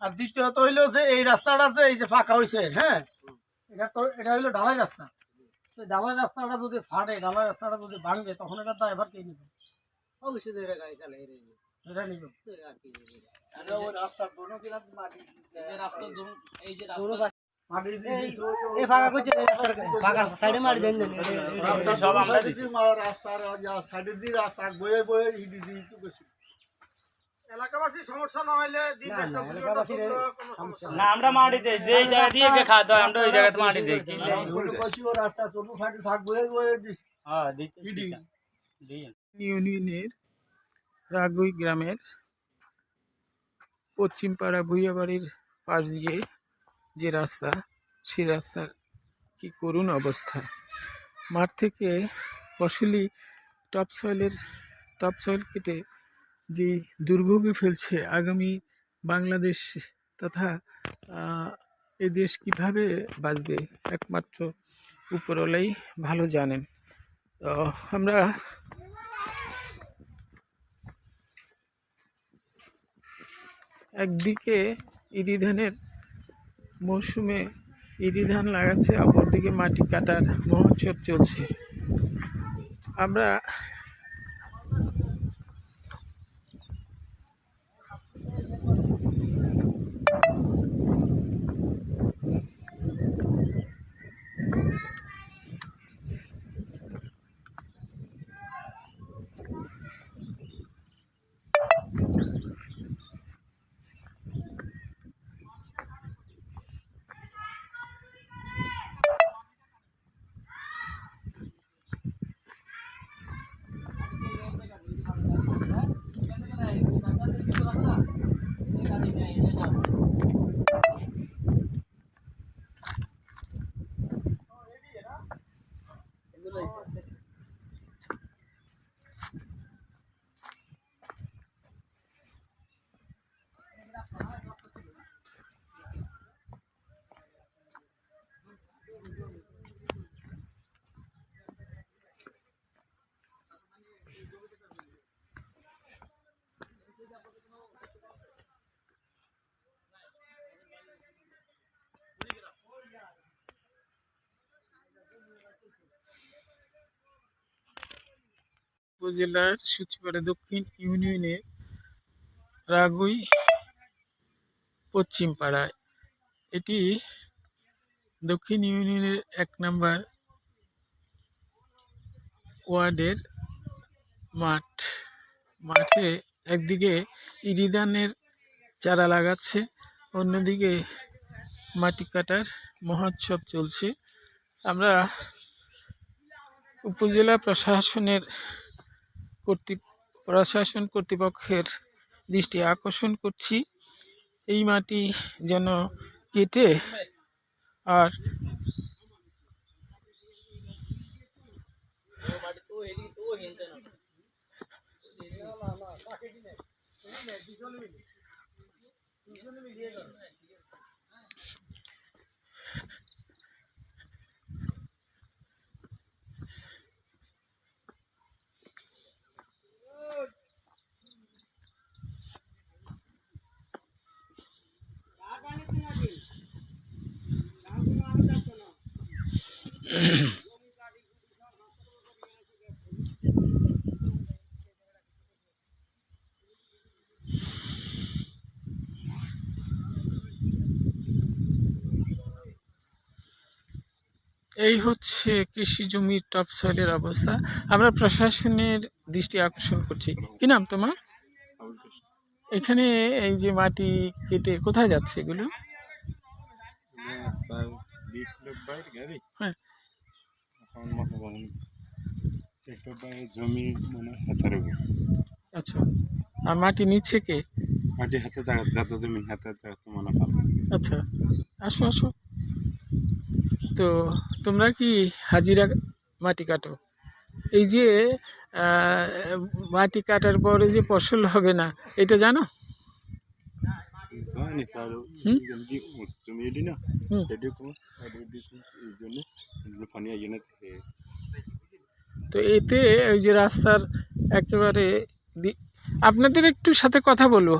আর দ্বিতীয়ত হইলো যে এই রাস্তাটা যে এই যে ফাঁকা হয়েছে, হ্যাঁ, এটা হইলো ঢালাই রাস্তা। ঢালাই রাস্তাটা যদি ফাটে, ঢালাই রাস্তাটা যদি ভাঙবে, তখন এটা ড্রাইভার কে নিবে? অবশ্যই তো এটা গাড়ি চালায় এটা নিবে। রাস্তার দোনো কিনা মাটি, রাস্তার দোনো, এই যে রাস্তা মাটি এই ফাঁকা করছে, ফাঁকা সাইডে মাটি দেন দেন সব আমরা দিছি। রাস্তার সাইডে দিয়ে রাস্তা বয়ে বয়ে হিডি দিয়ে বেশি এলাকাবাসী সমস্যা না হইলে না আমরা মাটি দেই, যে জায়গা দিয়ে খাওয়া হয় আমরা ওই জায়গাতে মাটি দেই। রাস্তা চলু সাইডে থাক বয়ে বয়ে দিছি। হ্যাঁ দিছি। ইউনিয়নের রাগুই গ্রামের পশ্চিমপাড়া ভুইয়াবাড়ির পাশ দিয়ে যে রাস্তা, সেই রাস্তার কি করুণ অবস্থা। মাঠ থেকে ফসলি টপসয়েল কেটে যে দুর্ভোগে ফেলছে আগামী বাংলাদেশ তথা এ দেশ কিভাবে বাঁচবে একমাত্র উপরওয়ালাই ভালো জানেন। তো আমরা একদিকে ইরি ধানের মৌসুমে ইরি ধান লাগাচ্ছে, অপরদিকে মাটি কাটার মহোৎসব চলছে। আমরা উপজেলার সূচিপাড়া দক্ষিণ ইউনিয়নের রাগুই পশ্চিম পাড়ায়, এটি দক্ষিণ ইউনিয়নের 1 নম্বর ওয়ার্ডের মাঠে একদিকে ইরি ধানের চারা লাগাচ্ছে, অন্যদিকে মাটি কাটার মহোৎসব চলছে। আমরা উপজেলা প্রশাসন কর্তৃপক্ষের দৃষ্টি আকর্ষণ করছি, এই মাটি যেন কেটে আর এই হচ্ছে কৃষি জমির টপসয়েলের অবস্থা। আমরা প্রশাসনের দৃষ্টি আকর্ষণ করছি। কি নাম তোমার? এখানে এই যে মাটি কেটে কোথায় যাচ্ছে এগুলো? হ্যাঁ, আচ্ছা। আর মাটি নিচ্ছে কে? আচ্ছা, আসো আসো। তো তোমরা কি হাজিরা মাটি কাটো? এই যে মাটি কাটার পরে যে ফসল হবে না, এটা জানো? তো এতে ওই যে রাস্তার একেবারে আপনাদের একটু সাথে কথা বলবো।